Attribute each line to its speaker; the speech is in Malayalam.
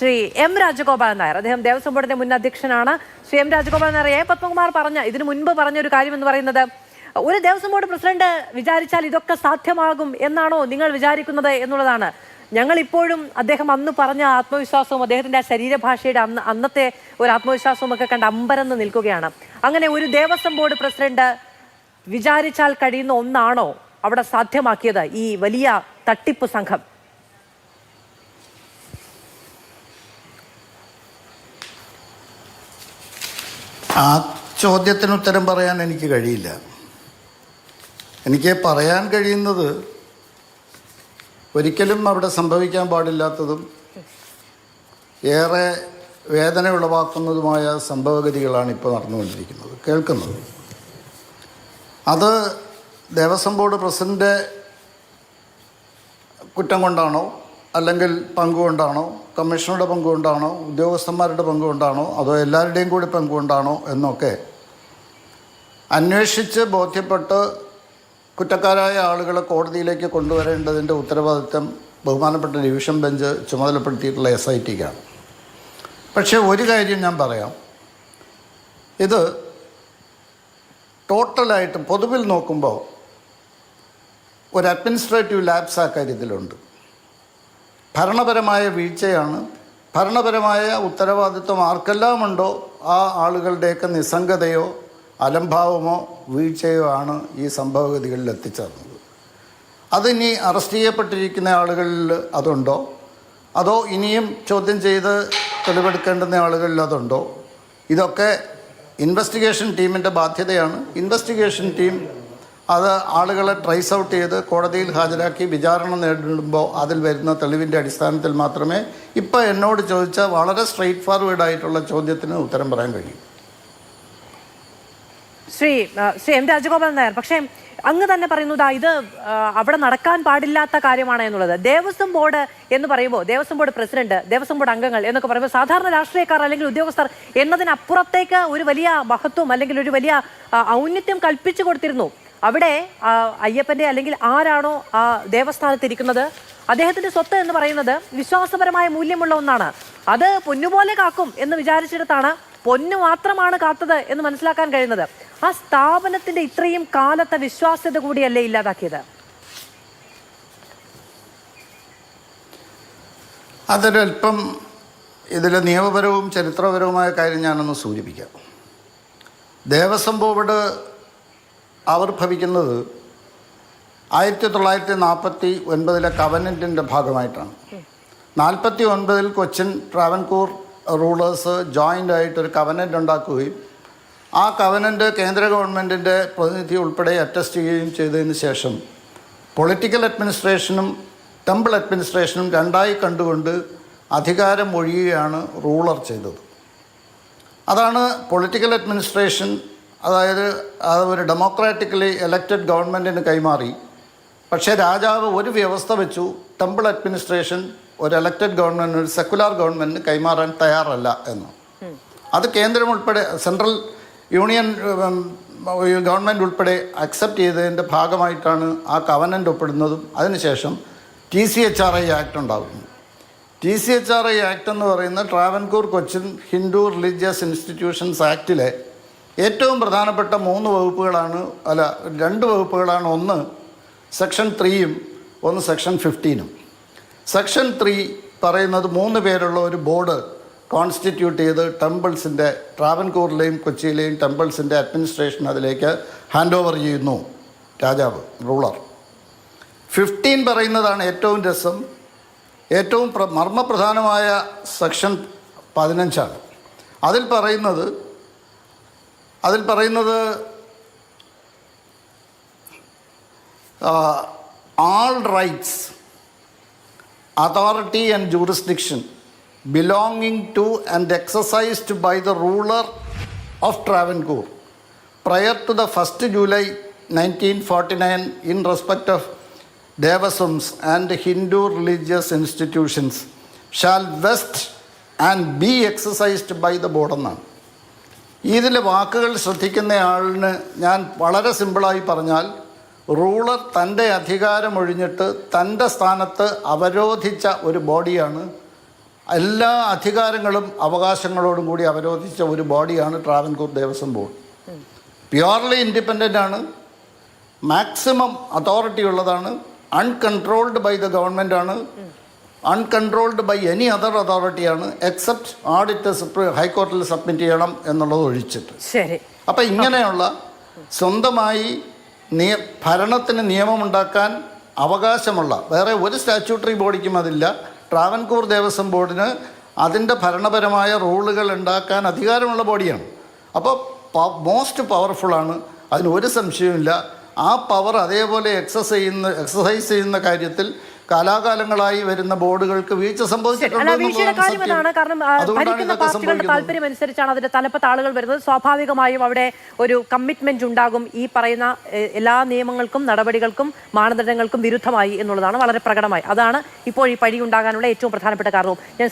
Speaker 1: ശ്രീ എം രാജഗോപാലൻ നായർ. അദ്ദേഹം ദേവസ്വം ബോർഡിന്റെ മുൻ അധ്യക്ഷനാണ്. ശ്രീ എം രാജഗോപാലൻ നായർ, എ പത്മകുമാർ ഇതിനു മുൻപ് പറഞ്ഞ ഒരു കാര്യം എന്ന് പറയുന്നത്, ഒരു ദേവസ്വം ബോർഡ് പ്രസിഡന്റ് വിചാരിച്ചാൽ ഇതൊക്കെ സാധ്യമാകും എന്നാണോ നിങ്ങൾ വിചാരിക്കുന്നത് എന്നുള്ളതാണ്. ഞങ്ങൾ ഇപ്പോഴും അദ്ദേഹം അന്ന് പറഞ്ഞ ആത്മവിശ്വാസവും അദ്ദേഹത്തിന്റെ ആ ശരീരഭാഷയുടെ അന്നത്തെ ഒരു ആത്മവിശ്വാസവും ഒക്കെ കണ്ട് അമ്പരന്ന് നിൽക്കുകയാണ്. അങ്ങനെ ഒരു ദേവസ്വം ബോർഡ് പ്രസിഡന്റ് വിചാരിച്ചാൽ കഴിയുന്ന ഒന്നാണോ അവിടെ സാധ്യമാക്കിയത് ഈ വലിയ തട്ടിപ്പ് സംഘം?
Speaker 2: ആ ചോദ്യത്തിന് ഉത്തരം പറയാൻ എനിക്ക് കഴിയില്ല. എനിക്ക് പറയാൻ കഴിയുന്നത്, ഒരിക്കലും അവിടെ സംഭവിക്കാൻ പാടില്ലാത്തതും ഏറെ വേദന ഉളവാക്കുന്നതുമായ സംഭവഗതികളാണ് ഇപ്പോൾ നടന്നുകൊണ്ടിരിക്കുന്നത്, കേൾക്കുന്നത്. അത് ദേവസ്വം ബോർഡ് പ്രസിഡന്റ് കുറ്റം കൊണ്ടാണോ, അല്ലെങ്കിൽ പങ്കുകൊണ്ടാണോ, കമ്മീഷണറുടെ പങ്കുകൊണ്ടാണോ, ഉദ്യോഗസ്ഥന്മാരുടെ പങ്കുകൊണ്ടാണോ, അതോ എല്ലാവരുടെയും കൂടി പങ്കുകൊണ്ടാണോ എന്നൊക്കെ അന്വേഷിച്ച് ബോധ്യപ്പെട്ട് കുറ്റക്കാരായ ആളുകളെ കോടതിയിലേക്ക് കൊണ്ടുവരേണ്ടതിൻ്റെ ഉത്തരവാദിത്തം ബഹുമാനപ്പെട്ട ഡിവിഷൻ ബെഞ്ച് ചുമതലപ്പെടുത്തിയിട്ടുള്ള SITക്കാണ്. പക്ഷേ ഒരു കാര്യം ഞാൻ പറയാം, ഇത് ടോട്ടലായിട്ട് പൊതുവിൽ നോക്കുമ്പോൾ ഒരു അഡ്മിനിസ്ട്രേറ്റീവ് ലാപ്സ് ആ കാര്യത്തിലുണ്ട്. ഭരണപരമായ വീഴ്ചയാണ്. ഭരണപരമായ ഉത്തരവാദിത്വം ആർക്കെല്ലാം ഉണ്ടോ ആ ആളുകളുടെയൊക്കെ നിസ്സംഗതയോ അലംഭാവമോ വീഴ്ചയോ ആണ് ഈ സംഭവഗതികളിൽ എത്തിച്ചേർന്നത്. അതിനി അറസ്റ്റ് ചെയ്യപ്പെട്ടിരിക്കുന്ന ആളുകളിൽ അതുണ്ടോ, അതോ ഇനിയും ചോദ്യം ചെയ്ത് തെളിവെടുക്കേണ്ടുന്ന ആളുകളിൽ അതുണ്ടോ? ഇതൊക്കെ ഇൻവെസ്റ്റിഗേഷൻ ടീമിൻ്റെ ബാധ്യതയാണ്. ഇൻവെസ്റ്റിഗേഷൻ ടീം അത് ആളുകളെ ട്രേസ് ഔട്ട് ചെയ്ത് കോടതിയിൽ ഹാജരാക്കി വിചാരണ നേരിടുമ്പോൾ അതിൽ വരുന്ന തെളിവിൻ്റെ അടിസ്ഥാനത്തിൽ മാത്രമേ ഇപ്പോൾ എന്നോട് ചോദിച്ച വളരെ സ്ട്രെയിറ്റ് ഫോർവേഡ് ആയിട്ടുള്ള ചോദ്യത്തിന് ഉത്തരം പറയാൻ കഴിയും.
Speaker 1: ശ്രീ എം രാജഗോപാലൻ നായർ, പക്ഷേ അങ്ങ് തന്നെ പറയുന്നത് ഇത് അവിടെ നടക്കാൻ പാടില്ലാത്ത കാര്യമാണ് എന്നുള്ളത്. ദേവസ്വം ബോർഡ് എന്ന് പറയുമ്പോൾ Devaswom board president, Devaswom board അംഗങ്ങൾ എന്നൊക്കെ പറയുമ്പോൾ സാധാരണ രാഷ്ട്രീയക്കാർ അല്ലെങ്കിൽ ഉദ്യോഗസ്ഥർ എന്നതിനപ്പുറത്തേക്ക് ഒരു വലിയ മഹത്വം അല്ലെങ്കിൽ ഒരു വലിയ ഔന്നത്യം കൽപ്പിച്ചു കൊടുത്തിരുന്നു. അവിടെ അയ്യപ്പന്റെ അല്ലെങ്കിൽ ആരാണോ ആ ദേവസ്ഥാനത്തിരിക്കുന്നത് അദ്ദേഹത്തിന്റെ സ്വത്ത് എന്ന് പറയുന്നത് വിശ്വാസപരമായ മൂല്യമുള്ള ഒന്നാണ്. അത് പൊന്നുപോലെ കാക്കും എന്ന് വിചാരിച്ചിടത്താണ് പൊന്നു മാത്രമാണ് കാത്തത് എന്ന് മനസ്സിലാക്കാൻ കഴിയുന്നത്. ആ സ്ഥാപനത്തിന്റെ ഇത്രയും കാലത്തെ വിശ്വാസ്യത കൂടിയല്ലേ ഇല്ലാതാക്കിയത്?
Speaker 2: അതൊരൽപ്പം ഇതിലെ നിയമപരവും ചരിത്രപരവുമായ കാര്യം ഞാനൊന്ന് സൂചിപ്പിക്കാം. ദേവസ്വം ബോർഡ് ആവിർഭവിക്കുന്നത് 1949 കവനൻറ്റിൻ്റെ ഭാഗമായിട്ടാണ്. 49 കൊച്ചിൻ ട്രാവൻകൂർ റൂളേഴ്സ് ജോയിൻ്റ് ആയിട്ടൊരു കവനൻ്റ് ഉണ്ടാക്കുകയും ആ കവനൻ്റ് കേന്ദ്ര ഗവൺമെൻറ്റിൻ്റെ പ്രതിനിധി ഉൾപ്പെടെ അറ്റസ്റ്റ് ചെയ്യുകയും ചെയ്തതിന് ശേഷം പൊളിറ്റിക്കൽ അഡ്മിനിസ്ട്രേഷനും ടെമ്പിൾ അഡ്മിനിസ്ട്രേഷനും രണ്ടായി കണ്ടുകൊണ്ട് അധികാരം ഒഴിയുകയാണ് റൂളർ ചെയ്തത്. അതാണ് പൊളിറ്റിക്കൽ അഡ്മിനിസ്ട്രേഷൻ. അതായത് അത് ഒരു ഡെമോക്രാറ്റിക്കലി എലക്റ്റഡ് ഗവൺമെൻറ്റിന് കൈമാറി. പക്ഷേ രാജാവ് ഒരു വ്യവസ്ഥ വെച്ചു, ടെമ്പിൾ അഡ്മിനിസ്ട്രേഷൻ ഒരു എലക്റ്റഡ് ഗവൺമെൻറ്, ഒരു സെക്കുലാർ ഗവൺമെൻറ്റിന് കൈമാറാൻ തയ്യാറല്ല എന്ന്. അത് കേന്ദ്രം ഉൾപ്പെടെ സെൻട്രൽ യൂണിയൻ ഗവൺമെൻറ് ഉൾപ്പെടെ അക്സെപ്റ്റ് ചെയ്തതിൻ്റെ ഭാഗമായിട്ടാണ് ആ കവനൻ്റ് ഒപ്പിടുന്നതും അതിനുശേഷം TCHRI ആക്ട് ഉണ്ടാകുന്നു. TCHRI ആക്ട് എന്ന് പറയുന്ന ട്രാവൻകൂർ കൊച്ചിൻ ഹിന്ദു റിലീജിയസ് ഇൻസ്റ്റിറ്റ്യൂഷൻസ് ആക്ടിലെ ഏറ്റവും പ്രധാനപ്പെട്ട 2 വകുപ്പുകളാണ്. ഒന്ന് സെക്ഷൻ 3യും ഒന്ന് സെക്ഷൻ 15ഉം. സെക്ഷൻ 3 പറയുന്നത് 3 പേരുള്ള ഒരു ബോർഡ് കോൺസ്റ്റിറ്റ്യൂട്ട് ചെയ്ത് ടെമ്പിൾസിൻ്റെ, ട്രാവൻകൂറിലെയും കൊച്ചിയിലെയും ടെമ്പിൾസിൻ്റെ അഡ്മിനിസ്ട്രേഷൻ അതിലേക്ക് ഹാൻഡ് ഓവർ ചെയ്യുന്നു രാജാവ്, റൂളർ. 15 പറയുന്നതാണ് ഏറ്റവും രസം, ഏറ്റവും മർമ്മപ്രധാനമായ സെക്ഷൻ 15ആണ്. അതിൽ പറയുന്നത് all rights, authority and jurisdiction belonging to and exercised by the ruler of Travancore prior to the 1st July 1949 in respect of Devaswams and Hindu religious institutions shall vest and be exercised by the board എന്നാണ്. ഇതിലെ വാക്കുകൾ ശ്രദ്ധിക്കുന്ന ആളിന് ഞാൻ വളരെ സിമ്പിളായി പറഞ്ഞാൽ, റൂളർ തൻ്റെ അധികാരമൊഴിഞ്ഞിട്ട് തൻ്റെ സ്ഥാനത്ത് അവരോധിച്ച ഒരു ബോഡിയാണ് എല്ലാ അധികാരങ്ങളും അവകാശങ്ങളോടും കൂടി അവരോധിച്ച ഒരു ബോഡിയാണ് Travancore Devaswom board. Purely independent ആണ്, മാക്സിമം അതോറിറ്റി ഉള്ളതാണ്, അൺകൺട്രോൾഡ് ബൈ ദ ഗവൺമെൻറ് ആണ്, അൺകൺട്രോൾഡ് ബൈ എനി അതർ അതോറിറ്റിയാണ്, എക്സെപ്റ്റ് ഓഡിറ്റ് ഹൈക്കോടതിയിൽ സബ്മിറ്റ് ചെയ്യണം എന്നുള്ളത് ഒഴിച്ചിട്ട്.
Speaker 1: ശരി.
Speaker 2: അപ്പം ഇങ്ങനെയുള്ള സ്വന്തമായി ഭരണത്തിന് നിയമമുണ്ടാക്കാൻ അവകാശമുള്ള വേറെ ഒരു സ്റ്റാറ്റ്യൂട്ടറി ബോഡിക്കും അതില്ല. ട്രാവൻകൂർ ദേവസ്വം ബോർഡിന് അതിൻ്റെ ഭരണപരമായ റൂളുകൾ ഉണ്ടാക്കാൻ അധികാരമുള്ള ബോഡിയാണ്. അപ്പോൾ മോസ്റ്റ് പവർഫുള്ളാണ്, അതിന് ഒരു സംശയവുമില്ല. ആ പവർ അതേപോലെ എക്സസൈസ് ചെയ്യുന്ന കാര്യത്തിൽ കാലാകാലങ്ങളായി വരുന്ന ബോർഡുകൾക്ക് വീഴ്ച
Speaker 1: വീഴ്ചയുടെ കാര്യം അതാണ്. കാരണം ഭരിക്കുന്ന പാർട്ടികളുടെ താല്പര്യം അനുസരിച്ചാണ് അതിന്റെ തലപ്പത്ത് ആളുകൾ വരുന്നത്. സ്വാഭാവികമായും അവിടെ ഒരു കമ്മിറ്റ്മെന്റ് ഉണ്ടാകും ഈ പറയുന്ന എല്ലാ നിയമങ്ങൾക്കും നടപടികൾക്കും മാനദണ്ഡങ്ങൾക്കും വിരുദ്ധമായി എന്നുള്ളതാണ് വളരെ പ്രകടമായി. അതാണ് ഇപ്പോൾ ഈ പഴി ഉണ്ടാകാനുള്ള ഏറ്റവും പ്രധാനപ്പെട്ട കാരണവും. ഞാൻ